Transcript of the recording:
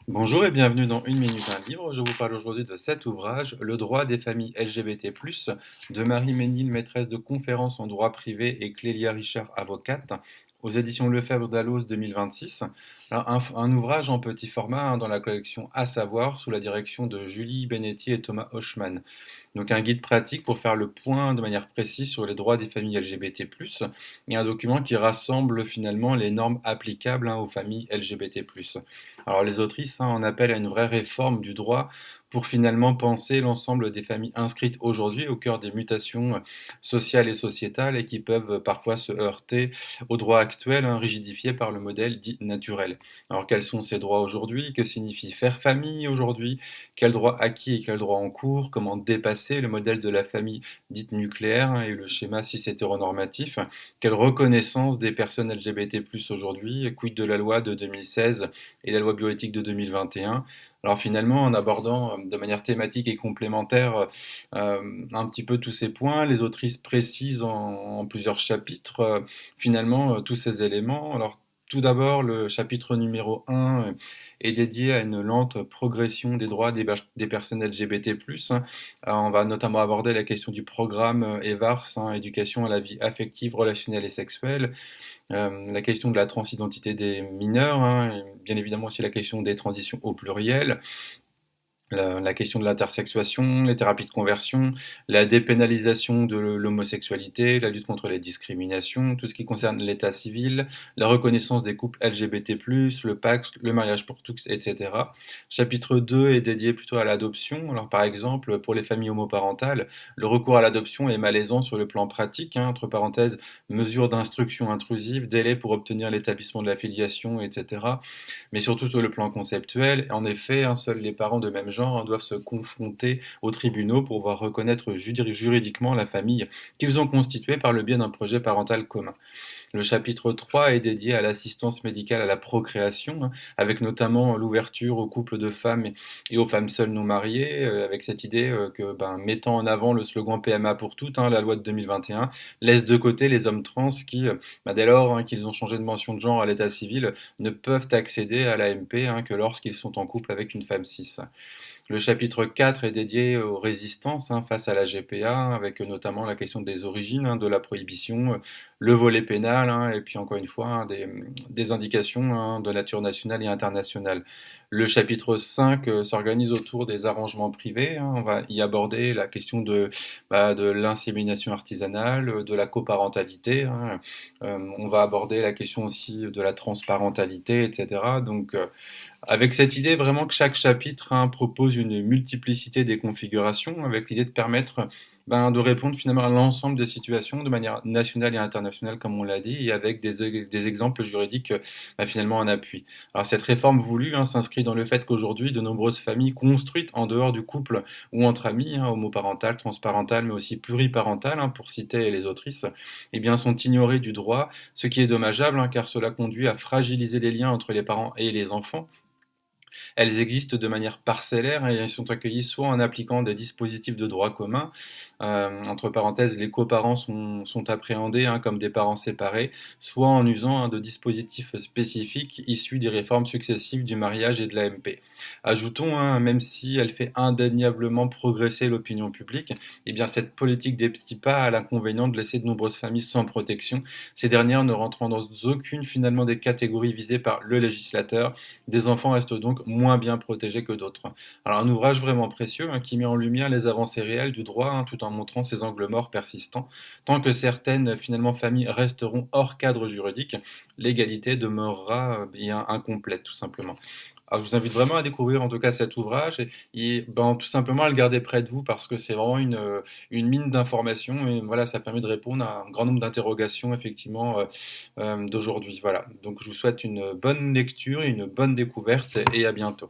Bonjour et bienvenue dans Une minute un livre. Je vous parle aujourd'hui de cet ouvrage, Le droit des familles LGBT+, de Marie Ménil, maîtresse de conférences en droit privé, et Clélia Richard, avocate, aux éditions Lefebvre Dalloz 2026. Alors, un ouvrage en petit format dans la collection À savoir, sous la direction de Julie Benetti et Thomas Hochman. Donc un guide pratique pour faire le point de manière précise sur les droits des familles LGBT+, et un document qui rassemble finalement les normes applicables aux familles LGBT+. Alors les autrices en appellent à une vraie réforme du droit pour finalement penser l'ensemble des familles inscrites aujourd'hui au cœur des mutations sociales et sociétales et qui peuvent parfois se heurter au droit actuel, rigidifié par le modèle dit naturel. Alors quels sont ces droits aujourd'hui? Que signifie faire famille aujourd'hui? Quels droits acquis et quels droits en cours? Comment dépasser le modèle de la famille dite nucléaire et le schéma cis-hétéronormatif? Quelle reconnaissance des personnes LGBT+ aujourd'hui? Quid de la loi de 2016 et la loi bioéthique de 2021? Alors finalement, en abordant de manière thématique et complémentaire un petit peu tous ces points, les autrices précisent en plusieurs chapitres finalement tous ces éléments. Alors tout d'abord, le chapitre numéro 1 est dédié à une lente progression des droits des personnes LGBT+. On va notamment aborder la question du programme EVARS, éducation à la vie affective, relationnelle et sexuelle, la question de la transidentité des mineurs, et bien évidemment aussi la question des transitions au pluriel, la question de l'intersexuation, les thérapies de conversion, la dépénalisation de l'homosexualité, la lutte contre les discriminations, tout ce qui concerne l'état civil, la reconnaissance des couples LGBT+, le Pacte, le mariage pour tous, etc. Chapitre 2 est dédié plutôt à l'adoption. Alors par exemple, pour les familles homoparentales, le recours à l'adoption est malaisant sur le plan pratique, entre parenthèses, mesures d'instruction intrusives, délais pour obtenir l'établissement de la filiation, etc. Mais surtout sur le plan conceptuel. En effet, seuls les parents de même genre doivent se confronter aux tribunaux pour voir reconnaître juridiquement la famille qu'ils ont constituée par le biais d'un projet parental commun. Le chapitre 3 est dédié à l'assistance médicale à la procréation, avec notamment l'ouverture aux couples de femmes et aux femmes seules non mariées, avec cette idée que, mettant en avant le slogan PMA pour toutes, la loi de 2021, laisse de côté les hommes trans qui, dès lors qu'ils ont changé de mention de genre à l'état civil, ne peuvent accéder à l'AMP que lorsqu'ils sont en couple avec une femme cis. Le chapitre 4 est dédié aux résistances face à la GPA, avec notamment la question des origines de la prohibition, le volet pénal, et puis encore une fois des indications de nature nationale et internationale. Le chapitre 5 s'organise autour des arrangements privés. On va y aborder la question de l'insémination artisanale, de la coparentalité. On va aborder la question aussi de la transparentalité, etc. Donc, avec cette idée vraiment que chaque chapitre propose une multiplicité des configurations, avec l'idée de permettre de répondre finalement à l'ensemble des situations de manière nationale et internationale, comme on l'a dit, et avec des exemples juridiques finalement en appui. Alors cette réforme voulue s'inscrit dans le fait qu'aujourd'hui, de nombreuses familles construites en dehors du couple ou entre amis, homoparentales, transparentales, mais aussi pluriparentales, pour citer les autrices, eh bien, sont ignorées du droit, ce qui est dommageable, car cela conduit à fragiliser les liens entre les parents et les enfants. Elles existent de manière parcellaire et elles sont accueillies soit en appliquant des dispositifs de droit commun, entre parenthèses, les coparents sont appréhendés comme des parents séparés, soit en usant de dispositifs spécifiques issus des réformes successives du mariage et de l'AMP. Ajoutons, même si elle fait indéniablement progresser l'opinion publique, eh bien cette politique des petits pas a l'inconvénient de laisser de nombreuses familles sans protection, ces dernières ne rentrant dans aucune finalement des catégories visées par le législateur. Des enfants restent donc moins bien protégés que d'autres. Alors un ouvrage vraiment précieux qui met en lumière les avancées réelles du droit tout en montrant ses angles morts persistants. Tant que certaines finalement familles resteront hors cadre juridique, l'égalité demeurera bien incomplète tout simplement. Alors, je vous invite vraiment à découvrir en tout cas cet ouvrage et tout simplement à le garder près de vous parce que c'est vraiment une mine d'informations et voilà, ça permet de répondre à un grand nombre d'interrogations effectivement d'aujourd'hui. Voilà, donc je vous souhaite une bonne lecture et une bonne découverte et à bientôt.